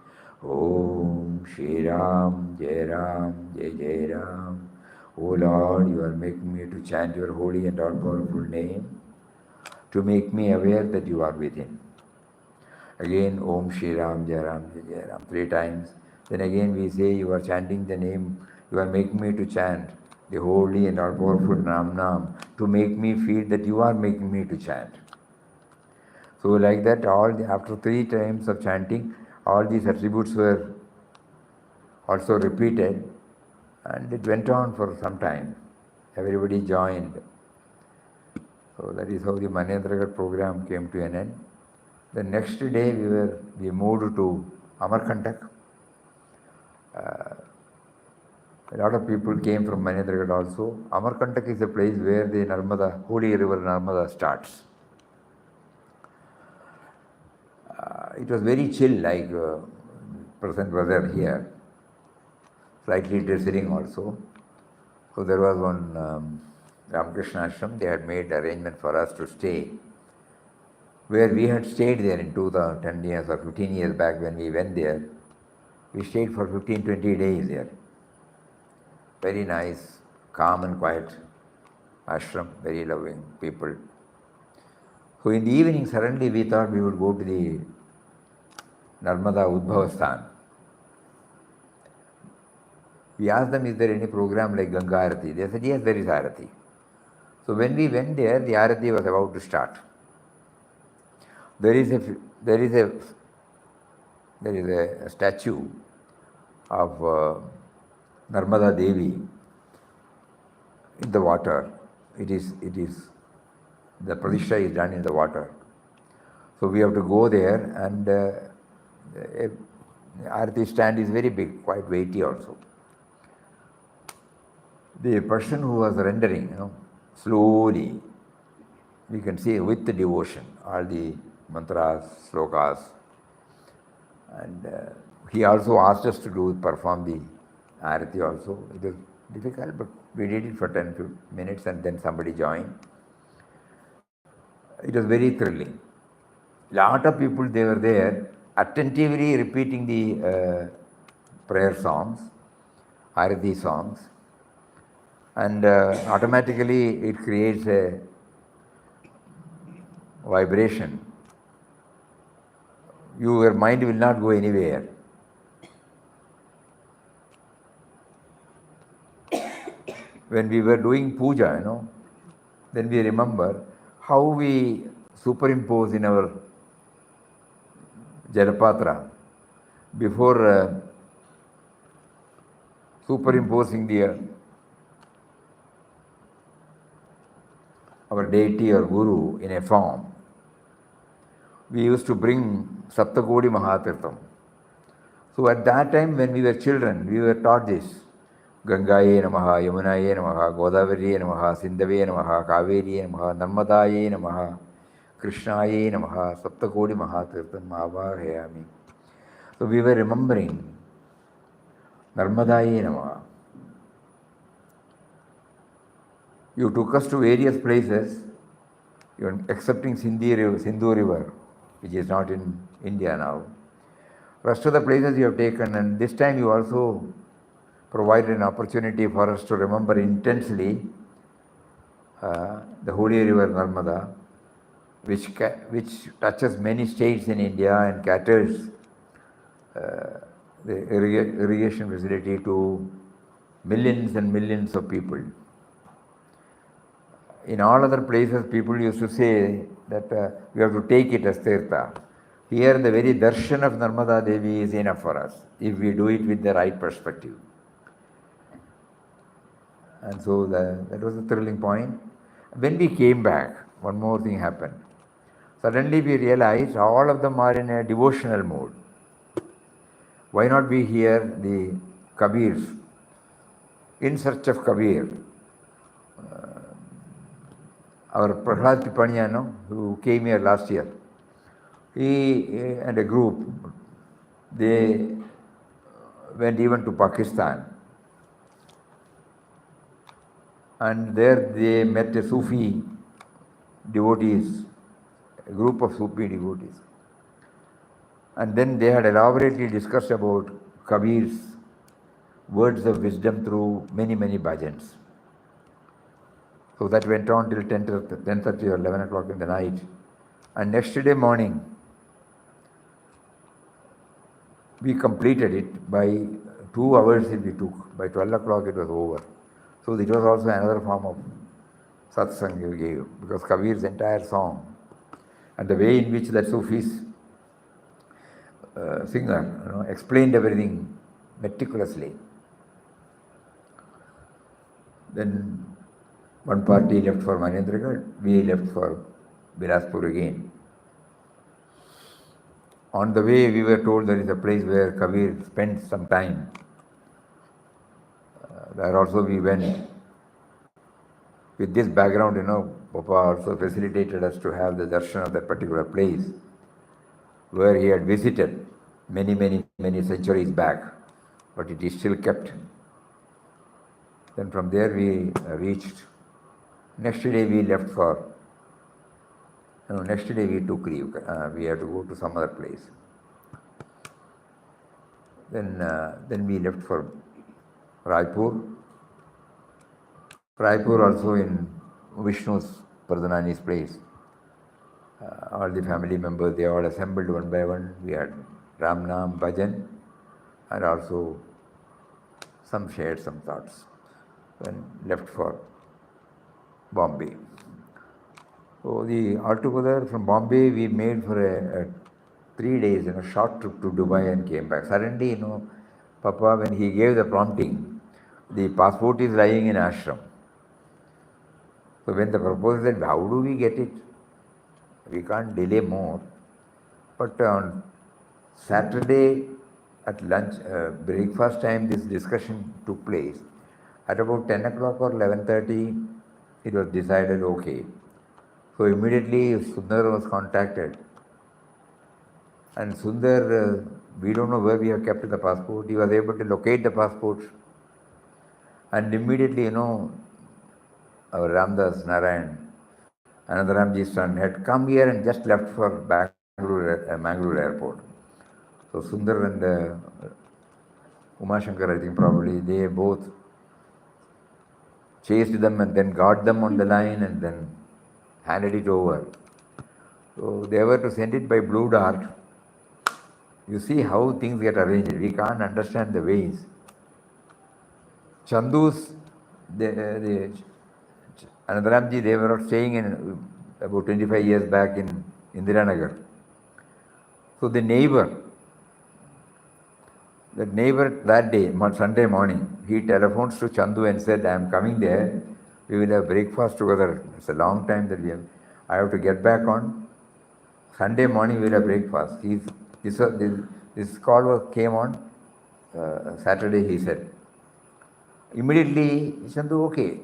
S2: Om Shri Ram, Jai Ram, Jai Jai Ram. O Lord, you are making me to chant your holy and all-powerful name, to make me aware that you are within. Again, Om Shri Ram, Jai Ram, Jai Jai Ram, 3 times. Then again we say, you are chanting the name, you are making me to chant the holy and all-powerful Nam, to make me feel that you are making me to chant. So like that, after 3 times of chanting, all these attributes were also repeated, and it went on for some time. Everybody joined. So that is how the Mahendragar program came to an end. The next day we moved to Amarkantak. A lot of people came from Mahendragar also. Amarkantak is a place where the Narmada, holy river Narmada starts. It was very chill, like present weather here. Slightly drizzling also. So there was one Ramakrishna Ashram, they had made arrangement for us to stay. Where we had stayed there in 10 years or 15 years back when we went there. We stayed for 15-20 days there. Very nice calm and quiet ashram, very loving people. So in the evening, suddenly we thought we would go to the Narmada Udbhavasthan. We asked them, is there any program like Ganga Arati? They said, yes, there is Arati. So when we went there, the Arati was about to start. There is a statue of Narmada Devi in the water. It is the Pratishtha is done in the water. So we have to go there, and the Arati stand is very big, quite weighty also. The person who was rendering, slowly, we can see with the devotion, all the mantras, slokas, and he also asked us to perform the Arati also. It was difficult, but we did it for 10 minutes, and then somebody joined. It was very thrilling. Lot of people, they were there, attentively repeating the prayer songs, Arati songs, and automatically it creates a vibration. Your mind will not go anywhere. When we were doing puja, then we remember how we superimpose in our Jalapatra before superimposing our deity or guru in a form. We used to bring Saptakodi Mahatirtham. So at that time, when we were children, we were taught this. Gangaye Namaha, Yamunaye Namaha, Godavariye Namaha, Sindhave Namaha, Kaveriye Namaha, Narmadaye Namaha, Krishnaye Namaha, Saptakodi Mahatirtham Avahayami. So we were remembering Narmadaye Namaha. You took us to various places, excepting Sindhu River, which is not in India now. Rest of the places you have taken, and this time you also provided an opportunity for us to remember intensely the holy river Narmada, which touches many states in India and caters the irrigation facility to millions and millions of people. In all other places, people used to say that we have to take it as Tirtha. Here, the very darshan of Narmada Devi is enough for us, if we do it with the right perspective. And so that was a thrilling point. When we came back, one more thing happened. Suddenly we realized all of them are in a devotional mood. Why not we hear the Kabirs, in search of Kabir? Our Prahlad Tipaniya, who came here last year, he and a group, they went even to Pakistan. And there they met a Sufi devotees, a group of Sufi devotees. And then they had elaborately discussed about Kabir's words of wisdom through many, many bhajans. So that went on till 10:30 or 11 o'clock in the night. And next day morning, we completed it. By 2 hours we took. By 12 o'clock it was over. So it was also another form of satsang you gave, because Kabir's entire song and the way in which that Sufi's singer explained everything meticulously. Then one party left for Mahendragar, we left for Bilaspur again. On the way, we were told there is a place where Kabir spent some time. There also we went. With this background, Papa also facilitated us to have the darshan of that particular place where he had visited many, many, many centuries back, but it is still kept. Then from there we reached. Next day we left for. Next day we took leave. We had to go to some other place. Then we left for Raipur. Raipur also in Vishnu's Pradhanani's place. All the family members, they all assembled one by one. We had Ram Nam, Bhajan, and also shared some thoughts when left for Bombay. So altogether from Bombay we made for a 3 days, short trip to Dubai and came back. Suddenly, Papa, when he gave the prompting, the passport is lying in ashram. So when the proposal said, how do we get it? We can't delay more. But on Saturday at lunch, breakfast time, this discussion took place. At about 10 o'clock or 11:30, it was decided, okay. So immediately Sundar was contacted. And Sundar, we don't know where we have kept the passport. He was able to locate the passport. And immediately, our Ramdas Narayan, Anandashramji's son, had come here and just left for Mangalore airport. So Sundar and Umashankar, I think probably, they both chased them and then got them on the line and then handed it over. So they were to send it by Blue Dart. You see how things get arranged. We can't understand the ways. Chandu's, Anandashramji, they were staying in about 25 years back in Indiranagar. So the neighbor that day, Sunday morning, he telephones to Chandu and said, I am coming there. We will have breakfast together. It's a long time that I have to get back on. Sunday morning we will have breakfast. This call came on Saturday, he said. Immediately, Chandu, okay.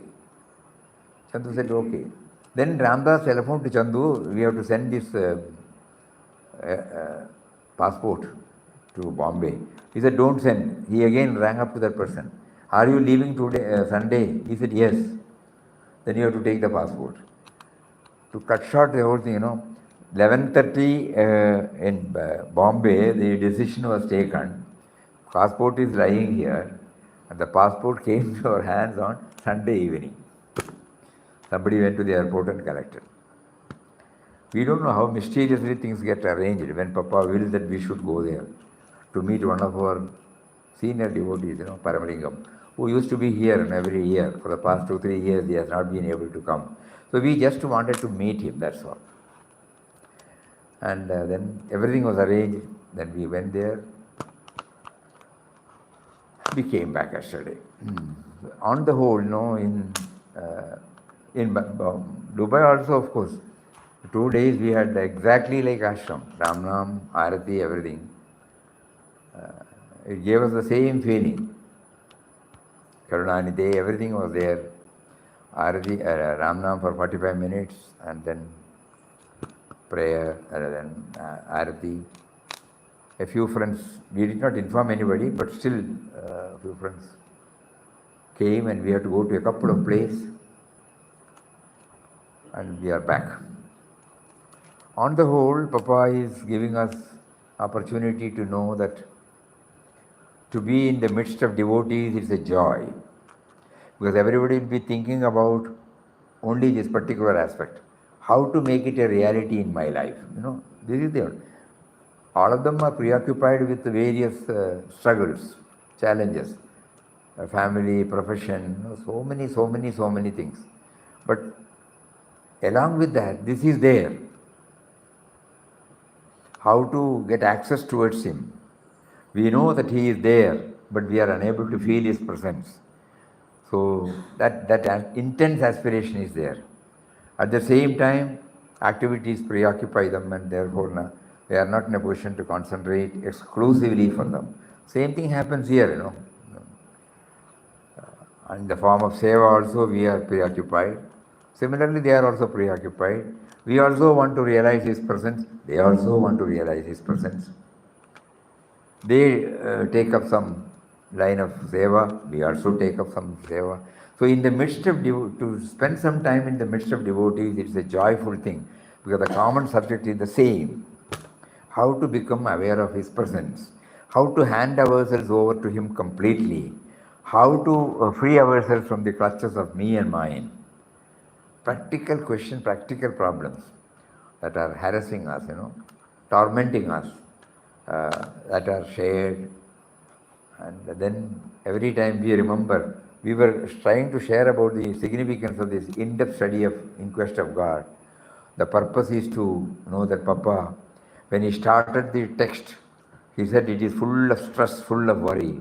S2: Chandu said, okay. Then Ramdas telephoned to Chandu, we have to send this passport to Bombay. He said, don't send. He again rang up to that person. Are you leaving today, Sunday? He said, yes. Then you have to take the passport. To cut short the whole thing, 11:30 in Bombay, the decision was taken. Passport is lying here, and the passport came to our hands on Sunday evening. Somebody went to the airport and collected. We don't know how mysteriously things get arranged when Papa wills that we should go there to meet one of our senior devotees, Paramalingam, who used to be here every year. For the past 2-3 years, he has not been able to come. So we just wanted to meet him, that's all. And then everything was arranged. Then we went there. We came back yesterday. On the whole, in Dubai also, of course, 2 days we had exactly like ashram, Ramnam, Arati, everything. It gave us the same feeling. Karunanidhe, everything was there. Arati, Ramnam for 45 minutes and then prayer and then Arati. A few friends, we did not inform anybody, but still a few friends came and we had to go to a couple of places and we are back. On the whole, Papa is giving us opportunity to know that to be in the midst of devotees is a joy, because everybody will be thinking about only this particular aspect, how to make it a reality in my life. This is the all of them are preoccupied with various struggles, challenges, family, profession, so many things. But along with that, this is there. How to get access towards Him. We know that He is there, but we are unable to feel His presence. So that intense aspiration is there. At the same time, activities preoccupy them and therefore they are not in a position to concentrate exclusively for them. Same thing happens here, In the form of seva also we are preoccupied. Similarly, they are also preoccupied. We also want to realize His presence. They also want to realize His presence. They take up some line of seva. We also take up some seva. So in the midst of, to spend some time in the midst of devotees, it's a joyful thing, because the common subject is the same. How to become aware of His presence. How to hand ourselves over to Him completely. how to free ourselves from the clutches of me and mine. Practical question, practical problems that are harassing us, tormenting us, that are shared. And then every time we remember, we were trying to share about the significance of this in-depth study of In Quest of God. The purpose is to know that Papa, when he started the text, he said it is full of stress, full of worry.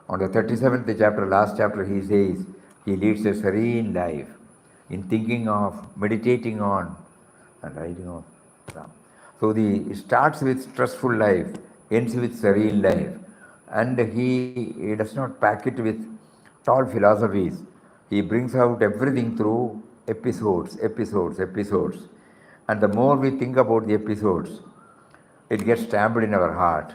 S2: On the 37th chapter, last chapter, he says he leads a serene life in thinking of, meditating on, and writing of. So it starts with stressful life, ends with serene life. And he does not pack it with tall philosophies. He brings out everything through episodes, episodes, episodes. And the more we think about the episodes, it gets stamped in our heart.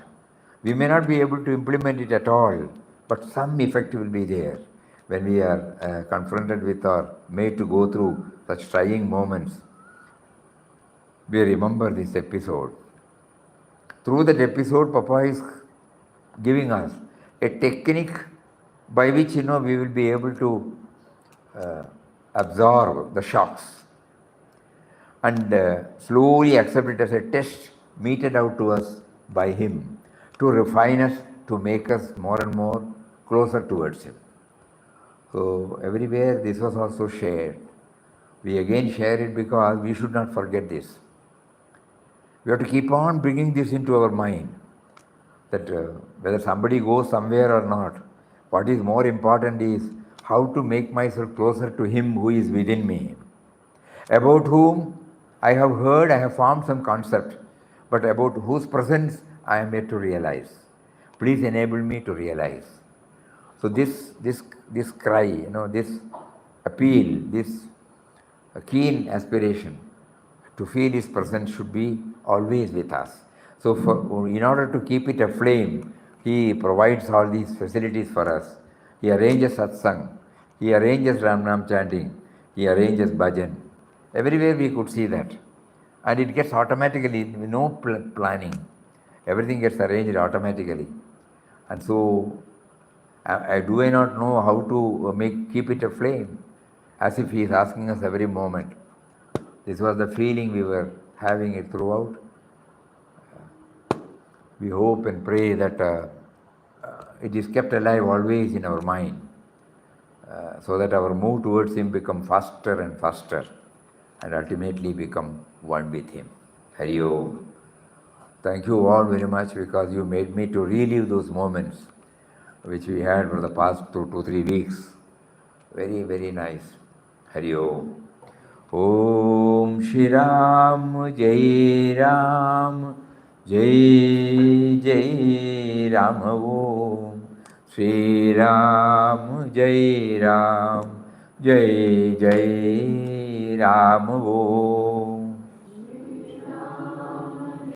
S2: We may not be able to implement it at all, but some effect will be there when we are confronted with or made to go through such trying moments. We remember this episode. Through that episode, Papa is giving us a technique by which we will be able to absorb the shocks and slowly accept it as a test meted out to us by him to refine us, to make us more and more closer towards him. So everywhere this was also shared. We again share it because we should not forget this. We have to keep on bringing this into our mind, that whether somebody goes somewhere or not, what is more important is how to make myself closer to him who is within me, about whom I have heard, I have formed some concept, but about whose presence I am yet to realize. Please enable me to realize. So this cry, this appeal, this keen aspiration to feel his presence should be always with us. So in order to keep it aflame, he provides all these facilities for us. He arranges satsang, he arranges Ram Nam chanting, he arranges bhajan. Everywhere we could see that. And it gets automatically, no planning. Everything gets arranged automatically. And so, I not know how to keep it aflame, as if he is asking us every moment. This was the feeling we were having it throughout. We hope and pray that it is kept alive always in our mind, so that our move towards him become faster and faster and ultimately become one with him. Hari Om. Thank you all very much, because you made me to relive those moments which we had for the past 2 to 3 weeks. Very, very nice. Hari Om. Om Shri Ram, Jai Ram, Jai Jai Ram. Om Shri Ram, Jai Ram, Jai Jai Ram. Om